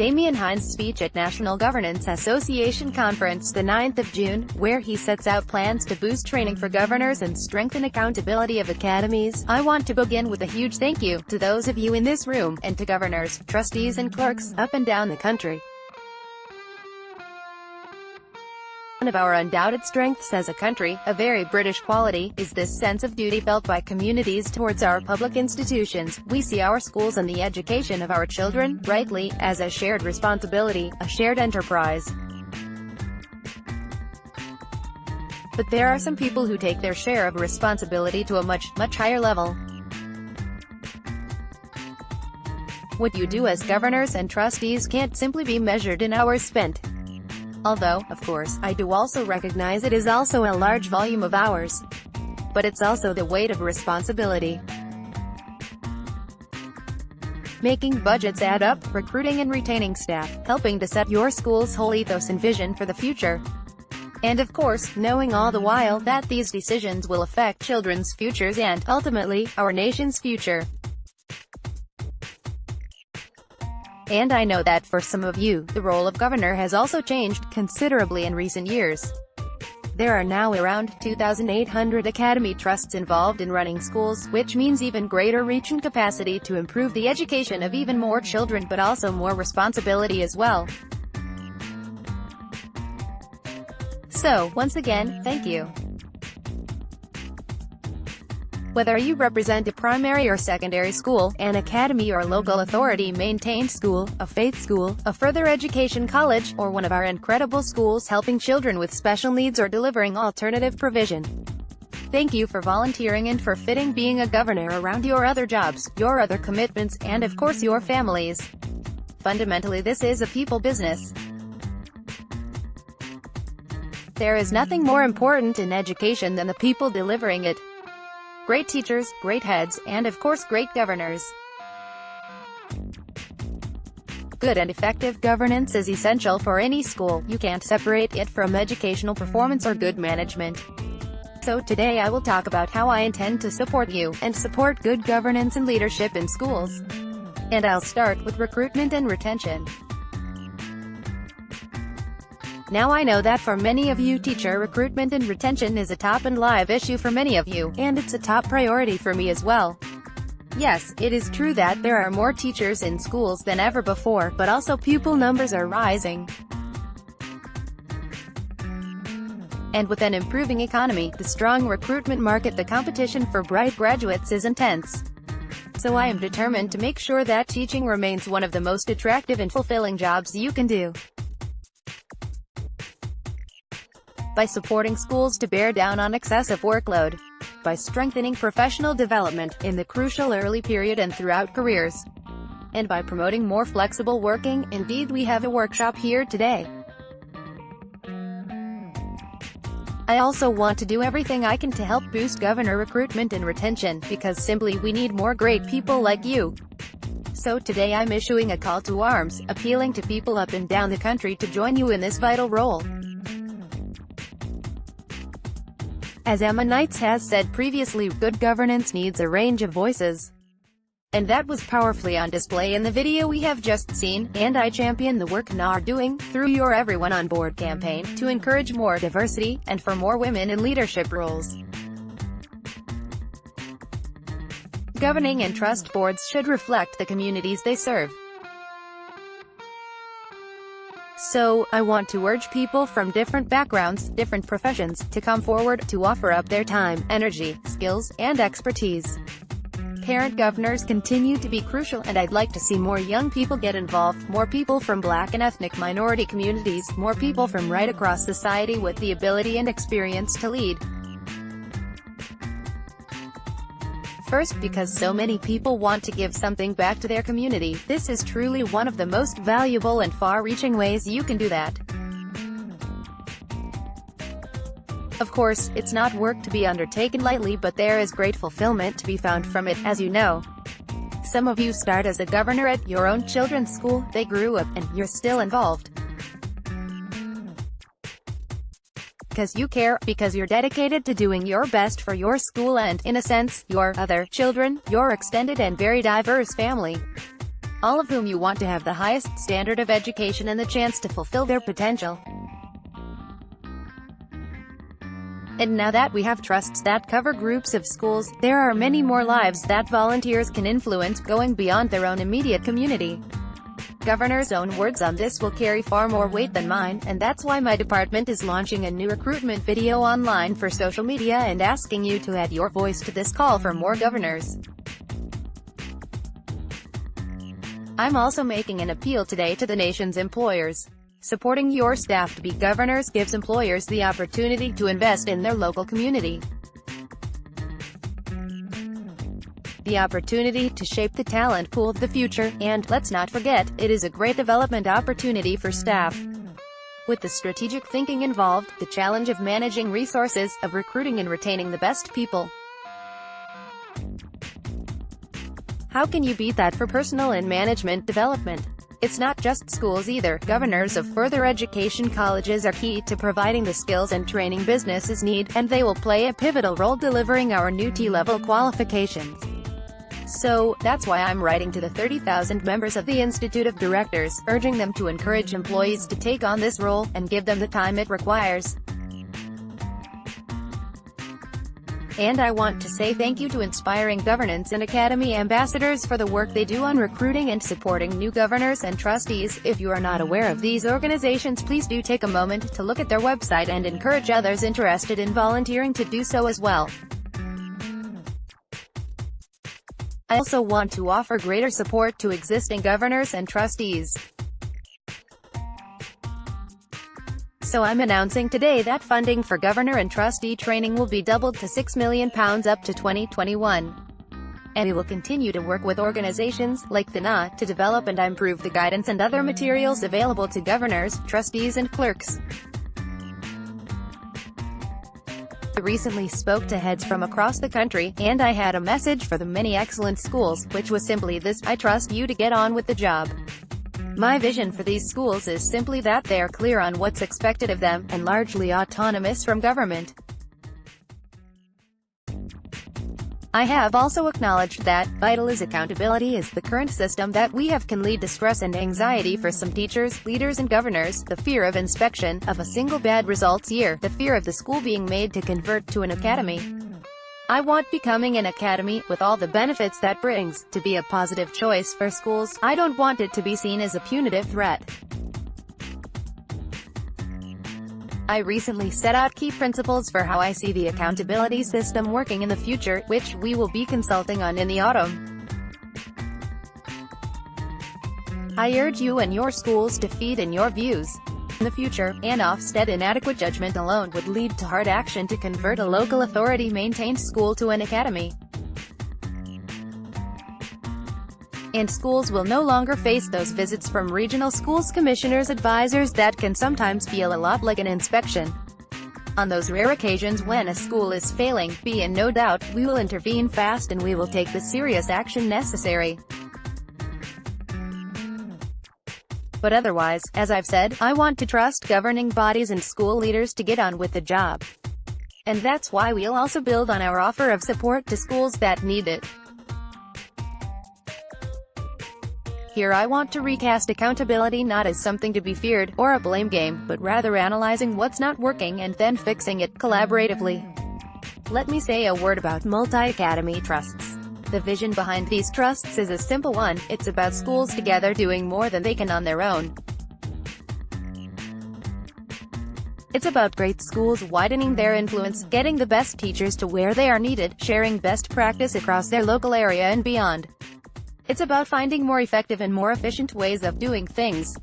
Damian Hinds' speech at National Governance Association Conference the 9th of June, where he sets out plans to boost training for governors and strengthen accountability of academies. I want to begin with a huge thank you to those of you in this room, and to governors, trustees and clerks, up and down the country. One of our undoubted strengths as a country, a very British quality, is this sense of duty felt by communities towards our public institutions. We see our schools and the education of our children, rightly, as a shared responsibility, a shared enterprise. But there are some people who take their share of responsibility to a much higher level. What you do as governors and trustees can't simply be measured in hours spent. Although, of course, I do also recognize it is also a large volume of hours. But it's also the weight of responsibility. Making budgets add up, recruiting and retaining staff, helping to set your school's whole ethos and vision for the future. And of course, knowing all the while that these decisions will affect children's futures and, ultimately, our nation's future. And I know that for some of you, the role of governor has also changed considerably in recent years. There are now around 2,800 academy trusts involved in running schools, which means even greater reach and capacity to improve the education of even more children, but also more responsibility as well. So, once again, thank you. Whether you represent a primary or secondary school, an academy or local authority-maintained school, a faith school, a further education college, or one of our incredible schools helping children with special needs or delivering alternative provision, thank you for volunteering and for fitting being a governor around your other jobs, your other commitments, and of course your families. Fundamentally, this is a people business. There is nothing more important in education than the people delivering it. Great teachers, great heads, and of course great governors. Good and effective governance is essential for any school. You can't separate it from educational performance or good management. So today I will talk about how I intend to support you, and support good governance and leadership in schools. And I'll start with recruitment and retention. Now I know that for many of you, teacher recruitment and retention is a top and live issue for many of you, and it's a top priority for me as well. Yes, it is true that there are more teachers in schools than ever before, but also pupil numbers are rising. And with an improving economy, the strong recruitment market, the competition for bright graduates is intense. So I am determined to make sure that teaching remains one of the most attractive and fulfilling jobs you can do. By supporting schools to bear down on excessive workload, by strengthening professional development in the crucial early period and throughout careers, and by promoting more flexible working. Indeed, we have a workshop here today. I also want to do everything I can to help boost governor recruitment and retention, because simply we need more great people like you. So today I'm issuing a call to arms, appealing to people up and down the country to join you in this vital role. As Emma Knights has said previously, good governance needs a range of voices. And that was powerfully on display in the video we have just seen, and I champion the work you're doing, through your Everyone on Board campaign, to encourage more diversity, and for more women in leadership roles. Governing and trust boards should reflect the communities they serve. So, I want to urge people from different backgrounds, different professions, to come forward, to offer up their time, energy, skills, and expertise. Parent governors continue to be crucial, and I'd like to see more young people get involved, more people from Black and ethnic minority communities, more people from right across society with the ability and experience to lead. First, because so many people want to give something back to their community. This is truly one of the most valuable and far-reaching ways you can do that. Of course, it's not work to be undertaken lightly, but there is great fulfillment to be found from it, as you know. Some of you start as a governor at your own children's school, they grew up, and you're still involved. Because you care, because you're dedicated to doing your best for your school and, in a sense, your other children, your extended and very diverse family. all of whom you want to have the highest standard of education and the chance to fulfill their potential. And now that we have trusts that cover groups of schools, there are many more lives that volunteers can influence, going beyond their own immediate community. Governor's own words on this will carry far more weight than mine, and that's why my department is launching a new recruitment video online for social media and asking you to add your voice to this call for more governors. I'm also making an appeal today to the nation's employers. Supporting your staff to be governors gives employers the opportunity to invest in their local community. The opportunity to shape the talent pool of the future, and, let's not forget, it is a great development opportunity for staff. With the strategic thinking involved, the challenge of managing resources, of recruiting and retaining the best people. How can you beat that for personal and management development? It's not just schools either. Governors of further education colleges are key to providing the skills and training businesses need, and they will play a pivotal role delivering our new T-level qualifications. So, that's why I'm writing to the 30,000 members of the Institute of Directors, urging them to encourage employees to take on this role, and give them the time it requires. And I want to say thank you to Inspiring Governance and Academy ambassadors for the work they do on recruiting and supporting new governors and trustees. If you are not aware of these organizations, please do take a moment to look at their website and encourage others interested in volunteering to do so as well. I also want to offer greater support to existing governors and trustees. So I'm announcing today that funding for governor and trustee training will be doubled to £6 million up to 2021. And we will continue to work with organizations, like the NA, to develop and improve the guidance and other materials available to governors, trustees and clerks. I recently spoke to heads from across the country, and I had a message for the many excellent schools, which was simply this: I trust you to get on with the job. My vision for these schools is simply that they are clear on what's expected of them, and largely autonomous from government. I have also acknowledged that, vital as accountability is, the current system that we have can lead to stress and anxiety for some teachers, leaders and governors, the fear of inspection, of a single bad results year, the fear of the school being made to convert to an academy. I want becoming an academy, with all the benefits that brings, to be a positive choice for schools. I don't want it to be seen as a punitive threat. I recently set out key principles for how I see the accountability system working in the future, which we will be consulting on in the autumn. I urge you and your schools to feed in your views. In the future, an Ofsted inadequate judgment alone would lead to hard action to convert a local authority-maintained school to an academy. And schools will no longer face those visits from regional schools commissioners' advisors that can sometimes feel a lot like an inspection. On those rare occasions when a school is failing, be in no doubt, we will intervene fast and we will take the serious action necessary. But otherwise, as I've said, I want to trust governing bodies and school leaders to get on with the job. And that's why we'll also build on our offer of support to schools that need it. Here I want to recast accountability not as something to be feared, or a blame game, but rather analyzing what's not working and then fixing it, collaboratively. Let me say a word about multi-academy trusts. The vision behind these trusts is a simple one: it's about schools together doing more than they can on their own. It's about great schools widening their influence, getting the best teachers to where they are needed, sharing best practice across their local area and beyond. It's about finding more effective and more efficient ways of doing things.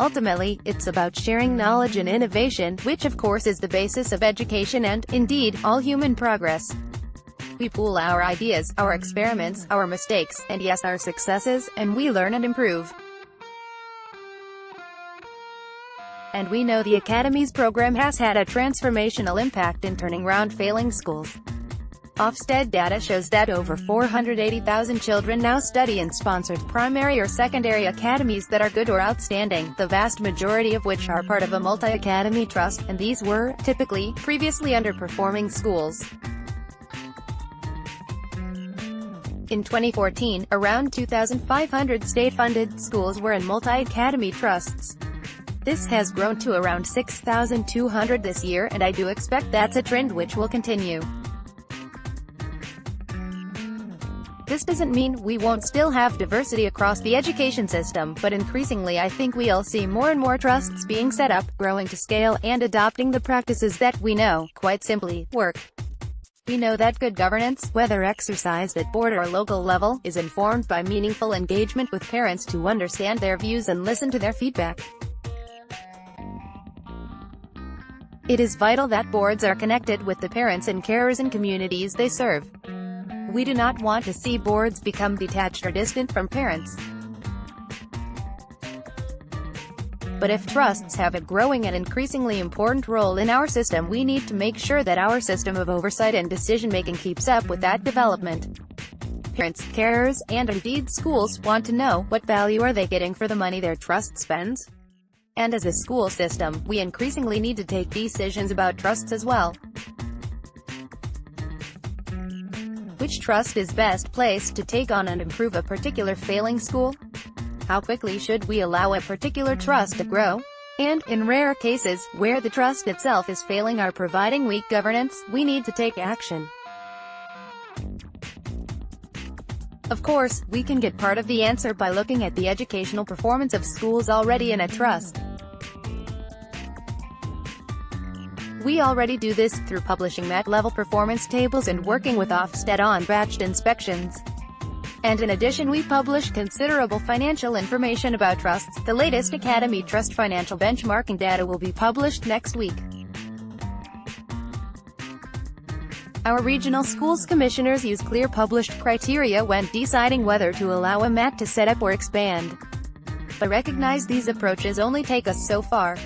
Ultimately, it's about sharing knowledge and innovation, which of course is the basis of education and, indeed, all human progress. We pool our ideas, our experiments, our mistakes, and yes, our successes, and we learn and improve. And we know the Academies program has had a transformational impact in turning around failing schools. Ofsted data shows that over 480,000 children now study in sponsored primary or secondary academies that are good or outstanding, the vast majority of which are part of a multi-academy trust, and these were, typically, previously underperforming schools. In 2014, around 2,500 state-funded schools were in multi-academy trusts. This has grown to around 6,200 this year, and I do expect that's a trend which will continue. This doesn't mean we won't still have diversity across the education system, but increasingly I think we'll see more and more trusts being set up, growing to scale, and adopting the practices that we know, quite simply, work. We know that good governance, whether exercised at board or local level, is informed by meaningful engagement with parents to understand their views and listen to their feedback. It is vital that boards are connected with the parents and carers and communities they serve. We do not want to see boards become detached or distant from parents. But if trusts have a growing and increasingly important role in our system, we need to make sure that our system of oversight and decision-making keeps up with that development. Parents, carers, and indeed schools want to know, what value are they getting for the money their trust spends? And as a school system, we increasingly need to take decisions about trusts as well. Which trust is best placed to take on and improve a particular failing school? How quickly should we allow a particular trust to grow? And, in rare cases, where the trust itself is failing or providing weak governance, we need to take action. Of course, we can get part of the answer by looking at the educational performance of schools already in a trust. We already do this through publishing mat-level performance tables and working with Ofsted on batched inspections. And in addition, we publish considerable financial information about trusts. The latest Academy Trust financial benchmarking data will be published next week. Our regional schools commissioners use clear published criteria when deciding whether to allow a MAT to set up or expand. But recognize these approaches only take us so far.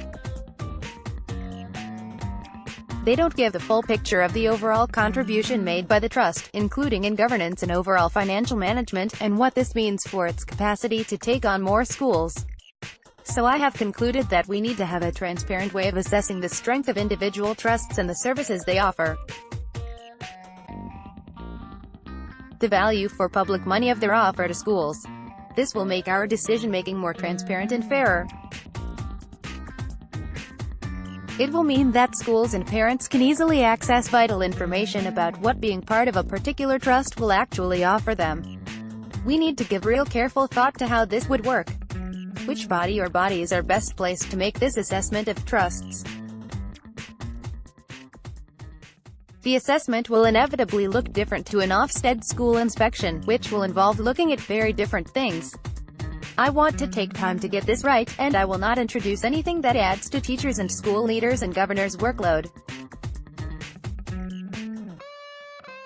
They don't give the full picture of the overall contribution made by the trust, including in governance and overall financial management, and what this means for its capacity to take on more schools. So I have concluded that we need to have a transparent way of assessing the strength of individual trusts and the services they offer. The value for public money of their offer to schools. This will make our decision-making more transparent and fairer. It will mean that schools and parents can easily access vital information about what being part of a particular trust will actually offer them. We need to give real careful thought to how this would work. Which body or bodies are best placed to make this assessment of trusts? The assessment will inevitably look different to an Ofsted school inspection, which will involve looking at very different things. I want to take time to get this right, and I will not introduce anything that adds to teachers and school leaders and governors' workload.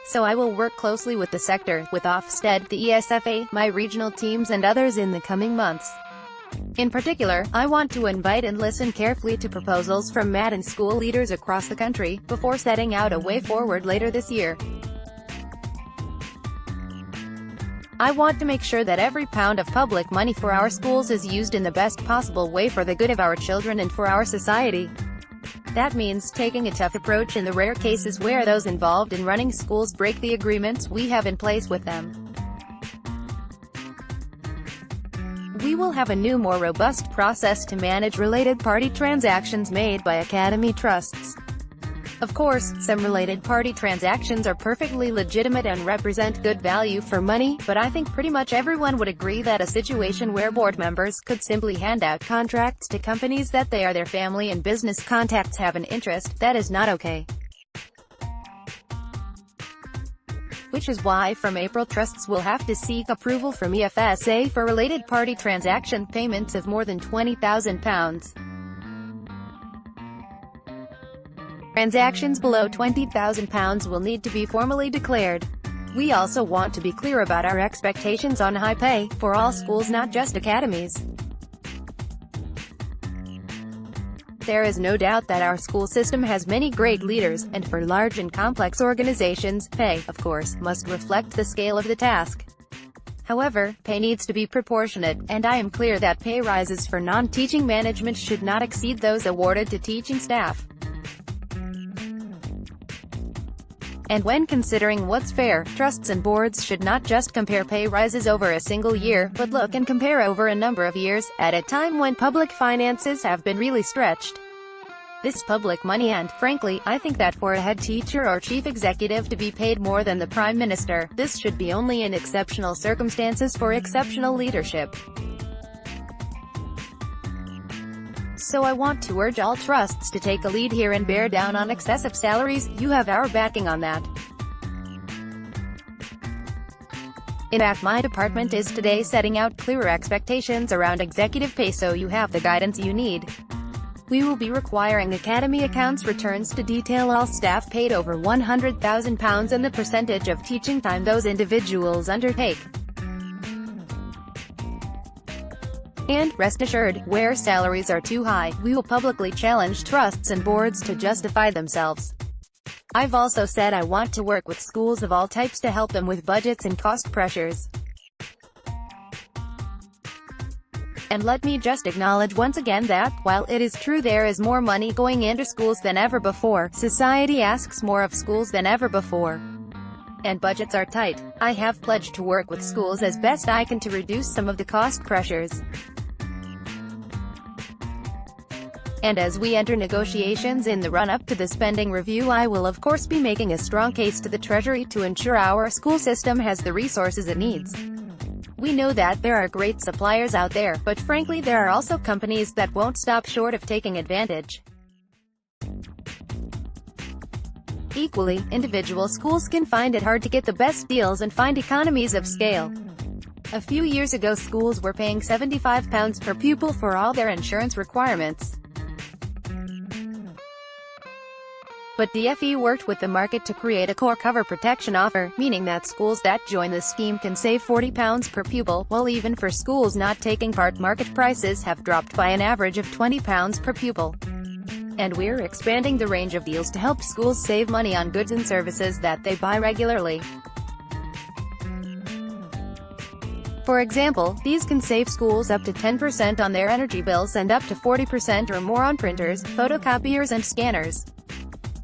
So I will work closely with the sector, with Ofsted, the ESFA, my regional teams and others in the coming months. In particular, I want to invite and listen carefully to proposals from MAT and school leaders across the country, before setting out a way forward later this year. I want to make sure that every pound of public money for our schools is used in the best possible way for the good of our children and for our society. That means taking a tough approach in the rare cases where those involved in running schools break the agreements we have in place with them. We will have a new, more robust process to manage related party transactions made by academy trusts. Of course, some related party transactions are perfectly legitimate and represent good value for money, but I think pretty much everyone would agree that a situation where board members could simply hand out contracts to companies that they or their family and business contacts have an interest, that is not okay. Which is why from April trusts will have to seek approval from EFSA for related party transaction payments of more than £20,000. Transactions below £20,000 will need to be formally declared. We also want to be clear about our expectations on high pay, for all schools, not just academies. There is no doubt that our school system has many great leaders, and for large and complex organizations, pay, of course, must reflect the scale of the task. However, pay needs to be proportionate, and I am clear that pay rises for non-teaching management should not exceed those awarded to teaching staff. And when considering what's fair, trusts and boards should not just compare pay rises over a single year, but look and compare over a number of years, at a time when public finances have been really stretched. This is public money and, frankly, I think that for a head teacher or chief executive to be paid more than the Prime Minister, this should be only in exceptional circumstances for exceptional leadership. So I want to urge all trusts to take a lead here and bear down on excessive salaries. You have our backing on that. In fact, my department is today setting out clearer expectations around executive pay so you have the guidance you need. We will be requiring Academy accounts returns to detail all staff paid over £100,000 and the percentage of teaching time those individuals undertake. And, rest assured, where salaries are too high, we will publicly challenge trusts and boards to justify themselves. I've also said I want to work with schools of all types to help them with budgets and cost pressures. And let me just acknowledge once again that, while it is true there is more money going into schools than ever before, society asks more of schools than ever before. And budgets are tight. I have pledged to work with schools as best I can to reduce some of the cost pressures. And as we enter negotiations in the run-up to the spending review, I will of course be making a strong case to the Treasury to ensure our school system has the resources it needs. We know that there are great suppliers out there, but frankly there are also companies that won't stop short of taking advantage. Equally, individual schools can find it hard to get the best deals and find economies of scale. A few years ago schools were paying £75 per pupil for all their insurance requirements. But DFE worked with the market to create a core cover protection offer, meaning that schools that join the scheme can save £40 per pupil, while even for schools not taking part market prices have dropped by an average of £20 per pupil. And we're expanding the range of deals to help schools save money on goods and services that they buy regularly. For example, these can save schools up to 10% on their energy bills and up to 40% or more on printers, photocopiers and scanners.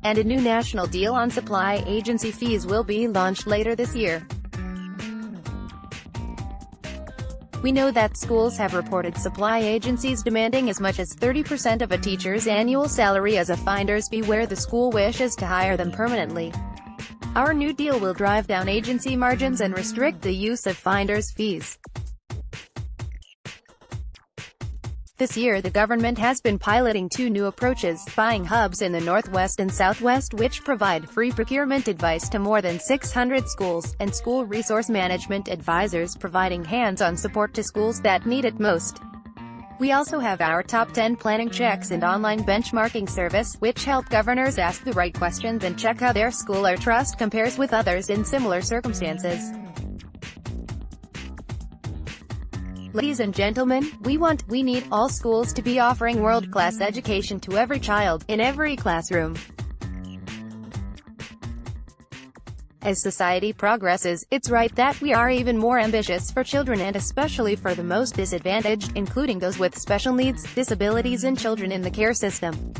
And a new national deal on supply agency fees will be launched later this year. We know that schools have reported supply agencies demanding as much as 30% of a teacher's annual salary as a finder's fee where the school wishes to hire them permanently. Our new deal will drive down agency margins and restrict the use of finder's fees. This year the government has been piloting two new approaches, buying hubs in the Northwest and Southwest which provide free procurement advice to more than 600 schools, and school resource management advisors providing hands-on support to schools that need it most. We also have our Top 10 planning checks and online benchmarking service, which help governors ask the right questions and check how their school or trust compares with others in similar circumstances. Ladies and gentlemen, we need all schools to be offering world-class education to every child, in every classroom. As society progresses, it's right that we are even more ambitious for children and especially for the most disadvantaged, including those with special needs, disabilities and children in the care system.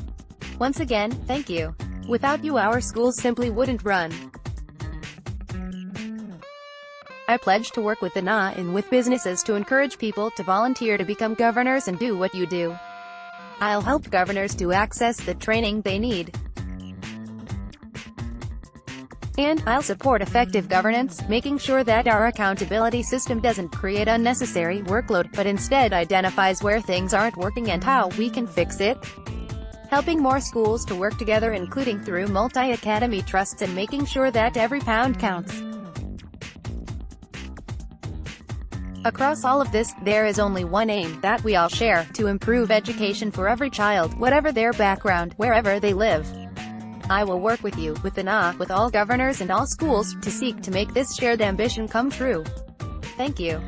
Once again, thank you. Without you our schools simply wouldn't run. I pledge to work with the NA and with businesses to encourage people to volunteer to become governors and do what you do. I'll help governors to access the training they need. And I'll support effective governance, making sure that our accountability system doesn't create unnecessary workload, but instead identifies where things aren't working and how we can fix it. Helping more schools to work together, including through multi-academy trusts, and making sure that every pound counts. Across all of this, there is only one aim, that we all share, to improve education for every child, whatever their background, wherever they live. I will work with you, with the NA, with all governors and all schools, to seek to make this shared ambition come true. Thank you.